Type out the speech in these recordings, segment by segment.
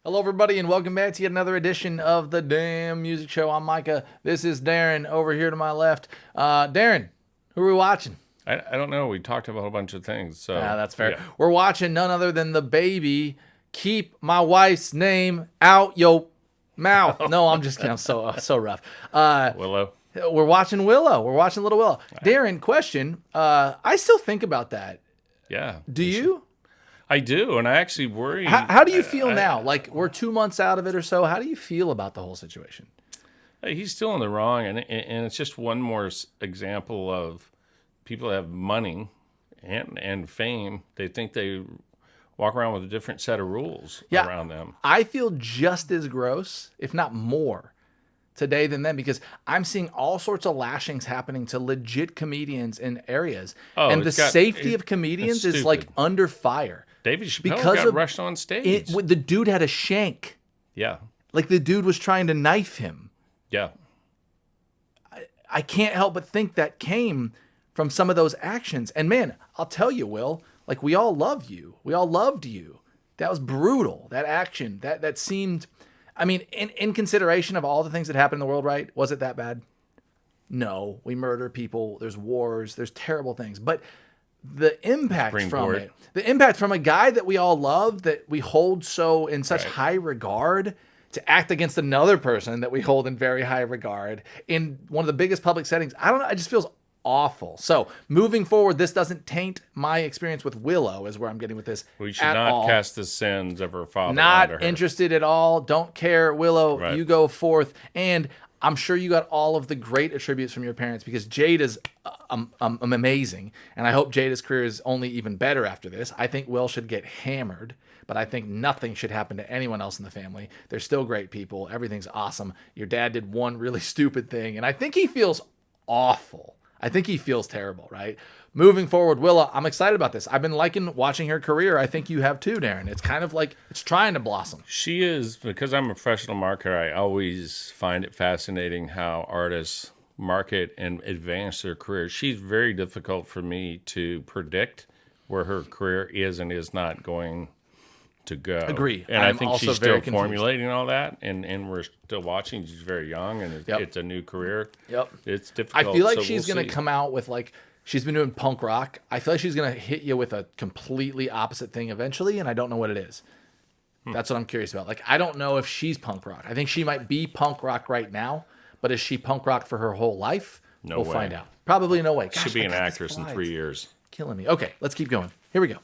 Hello, everybody, and welcome back to yet another edition of the Damn Music Show. I'm Micah. This is Darren over here to my left. Darren, who are we watching? I don't know. We talked about a whole bunch of things. So That's fair. yeah. We're watching none other than the baby Keep My Wife's Name Out Yo Mouth. No, I'm just kidding. I'm so rough. Willow. We're watching Willow. We're watching Little Willow. Darren, question. I still think about that. Yeah. Do you? I do, and I actually worry. How do you feel now? Like, we're 2 months out of it or so. How do you feel about the whole situation? He's still in the wrong, and it's just one more example of people that have money and fame. They think they walk around with a different set of rules around them. I feel just as gross, if not more, today than then, because I'm seeing all sorts of lashings happening to legit comedians in areas, and the safety of comedians is like under fire. David Chappelle got rushed on stage. The dude had a shank. Yeah. Like the dude was trying to knife him. Yeah. I can't help but think that came from some of those actions. And man, I'll tell you, Will, like, we all love you. We all loved you. That was brutal. That action, that seemed, I mean, in consideration of all the things that happened in the world, right? Was it that bad? No. We murder people. There's wars. There's terrible things. But the impact from it, the impact from a guy that we all love, that we hold so in such high regard, to act against another person that we hold in very high regard in one of the biggest public settings, I don't know, it just feels awful. So moving forward, this doesn't taint my experience with Willow, is where I'm getting with this. We should not cast the sins of her father. Not interested at all. Don't care. Willow, you go forth. And I'm sure you got all of the great attributes from your parents, because Jade is amazing. And I hope Jade's career is only even better after this. I think Will should get hammered, but I think nothing should happen to anyone else in the family. They're still great people. Everything's awesome. Your dad did one really stupid thing, and I think he feels awful. I think he feels terrible, right? Moving forward, Willow, I'm excited about this. I've been liking watching her career. I think you have too, Darren. It's kind of like it's trying to blossom. She is, because I'm a professional marketer, I always find it fascinating how artists market and advance their career. She's very difficult for me to predict where her career is and is not going to go. Agree. And I think she's still formulating all that, and we're still watching. She's very young, and it's a new career. Yep. It's difficult. I feel like she's going to come out with, like, she's been doing punk rock. I feel like she's going to hit you with a completely opposite thing eventually, and I don't know what it is. That's what I'm curious about. Like, I don't know if she's punk rock. I think she might be punk rock right now, but is she punk rock for her whole life? We'll find out. Probably no way. Gosh, she'll be an actress in 3 years. Killing me. Okay, let's keep going. Here we go.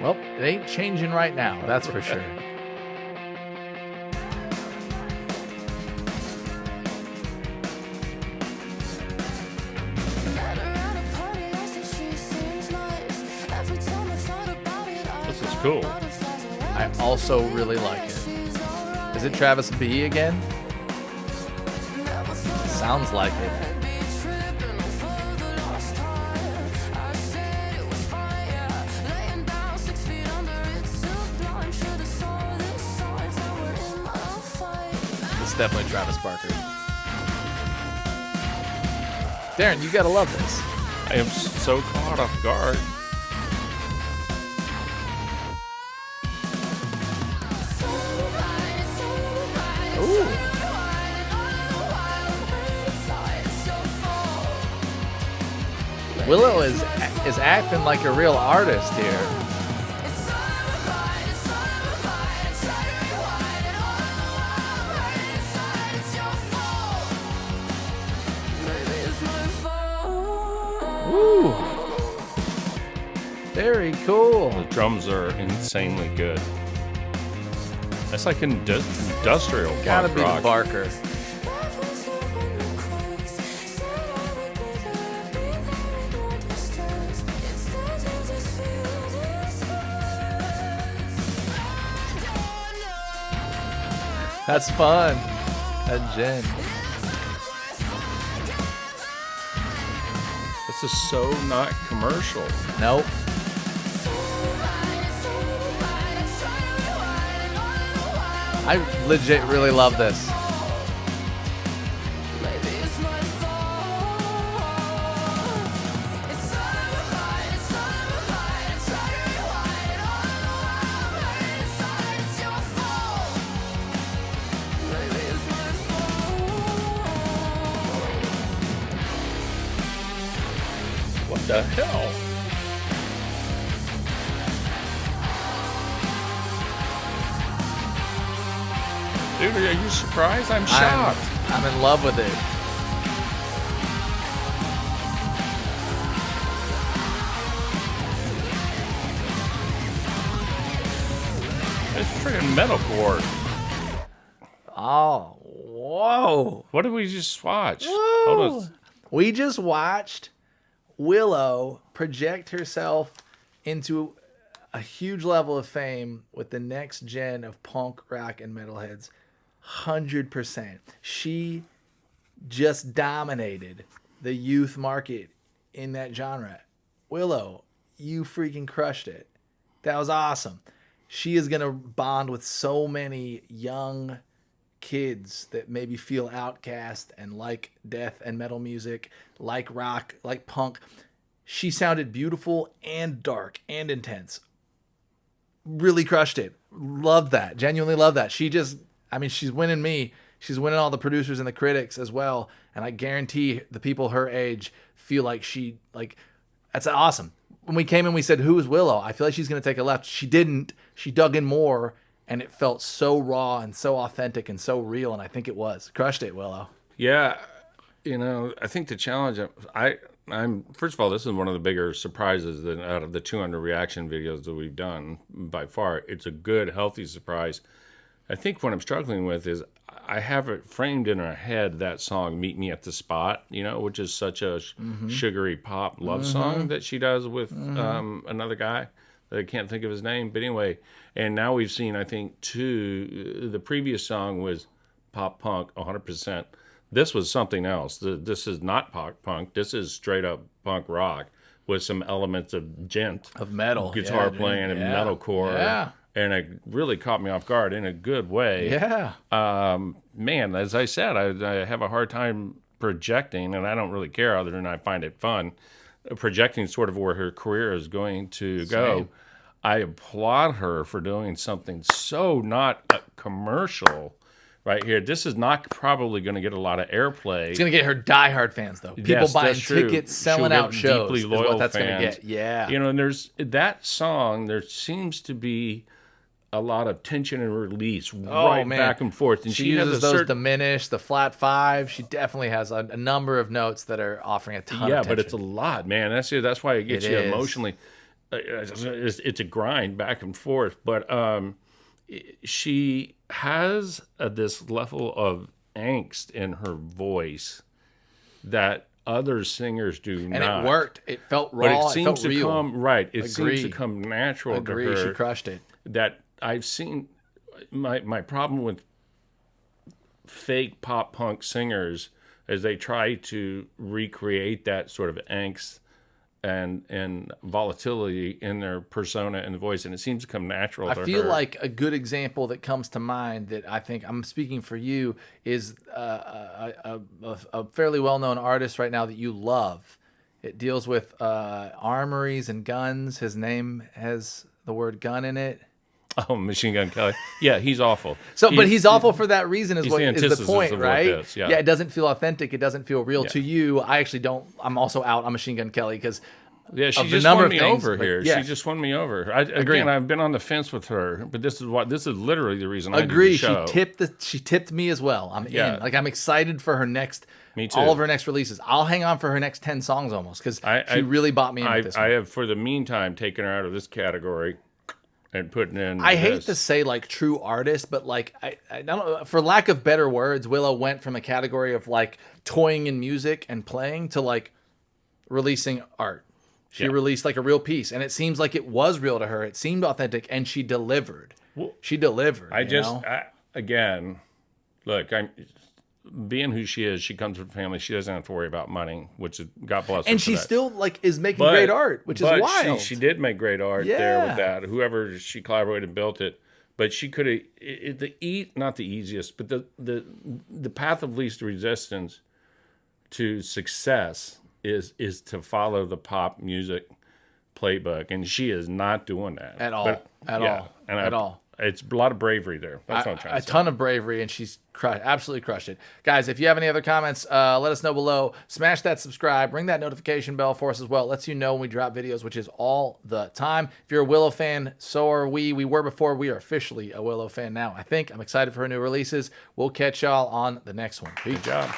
Well, it ain't changing right now, that's for sure. This is cool. I also really like it. Is it Travis B again? Sounds like it. It's definitely Travis Barker. Darren, you gotta love this. I am so caught off guard. Willow is acting like a real artist here. Ooh. Very cool. The drums are insanely good. That's like industrial Gotta punk be rock. the Barker. That's fun. That Jen. This is so not commercial. Nope. I legit really love this. What the hell? Dude, are you surprised? I'm shocked. I'm in love with it. It's freaking metalcore. Oh, whoa. What did we just watch? Whoa. Hold on. We just watched Willow project herself into a huge level of fame with the next gen of punk, rock, and metalheads. 100%. She just dominated the youth market in that genre. Willow, you freaking crushed it. That was awesome. She is going to bond with so many young kids that maybe feel outcast and like death and metal music, like rock, like punk. She sounded beautiful and dark and intense. Really crushed it. Loved that. Genuinely loved that. She's winning me. She's winning all the producers and the critics as well. And I guarantee the people her age feel like that's awesome. When we came in, we said, who is Willow? I feel like she's going to take a left. She didn't. She dug in more, and it felt so raw and so authentic and so real, and I think it was. Crushed it, Willow. Yeah, I think the challenge, I'm first of all, this is one of the bigger surprises that out of the 200 reaction videos that we've done by far. It's a good, healthy surprise. I think what I'm struggling with is I have it framed in our head, that song "Meet Me at the Spot," which is such a sugary pop love song that she does with another guy that I can't think of his name. But anyway, and now we've seen, I think, the previous song was pop punk 100%. This was something else. This is not pop punk. This is straight up punk rock with some elements of gent, of metal, guitar playing, and metalcore. Yeah. And it really caught me off guard in a good way. Yeah. Man, as I said, I have a hard time projecting, and I don't really care other than I find it fun, projecting sort of where her career is going to go. I applaud her for doing something so not commercial right here. This is not probably going to get a lot of airplay. It's going to get her diehard fans, though. People buying tickets, selling out shows. Deeply loyal is what that's fans. going to get. Yeah. And there's that song, there seems to be a lot of tension and release back and forth. And she uses those diminish, the flat five. She definitely has a number of notes that are offering a ton of tension. But it's a lot, man. That's why it gets you emotionally. It's a grind back and forth. But she has this level of angst in her voice that other singers do not. And it worked. It felt raw. But it seems to real. It seems to come natural to her. She crushed it. That I've seen my problem with fake pop punk singers is they try to recreate that sort of angst and volatility in their persona and the voice, and it seems to come natural to her. I feel like a good example that comes to mind that I think I'm speaking for you is a fairly well-known artist right now that you love. It deals with armories and guns. His name has the word gun in it. Oh, Machine Gun Kelly. Yeah, he's awful. But he's awful for that reason is the point, right? Yeah, it doesn't feel authentic. It doesn't feel real to you. I actually don't. I'm also out on Machine Gun Kelly because she just won me over here. Yeah. She just won me over. Again, I've been on the fence with her, but this is literally the reason I do the show. She tipped me as well. I'm in. Like, I'm excited for her next. Me too. All of her next releases. I'll hang on for her next 10 songs almost because she really bought me in with this one. I have, for the meantime, taken her out of this category and putting in. I hate to say like true artist, but like I don't, for lack of better words, Willow went from a category of like toying in music and playing to like releasing art. She released like a real piece, and it seems like it was real to her. It seemed authentic, and she delivered. She delivered. Again, look, I'm being who she is. She comes from a family. She doesn't have to worry about money, which is God bless her. And she still like is making great art, which is wild. She did make great art there with that. Whoever she collaborated and built it But she could have not the easiest, but the path of least resistance to success is to follow the pop music playbook, and she is not doing that At all. At all. It's a lot of bravery there. That's what I'm trying to say. A ton of bravery, and she's absolutely crushed it. Guys, if you have any other comments, let us know below. Smash that subscribe. Ring that notification bell for us as well. It lets you know when we drop videos, which is all the time. If you're a Willow fan, so are we. We were before. We are officially a Willow fan now, I think. I'm excited for her new releases. We'll catch y'all on the next one. Peace. Good job.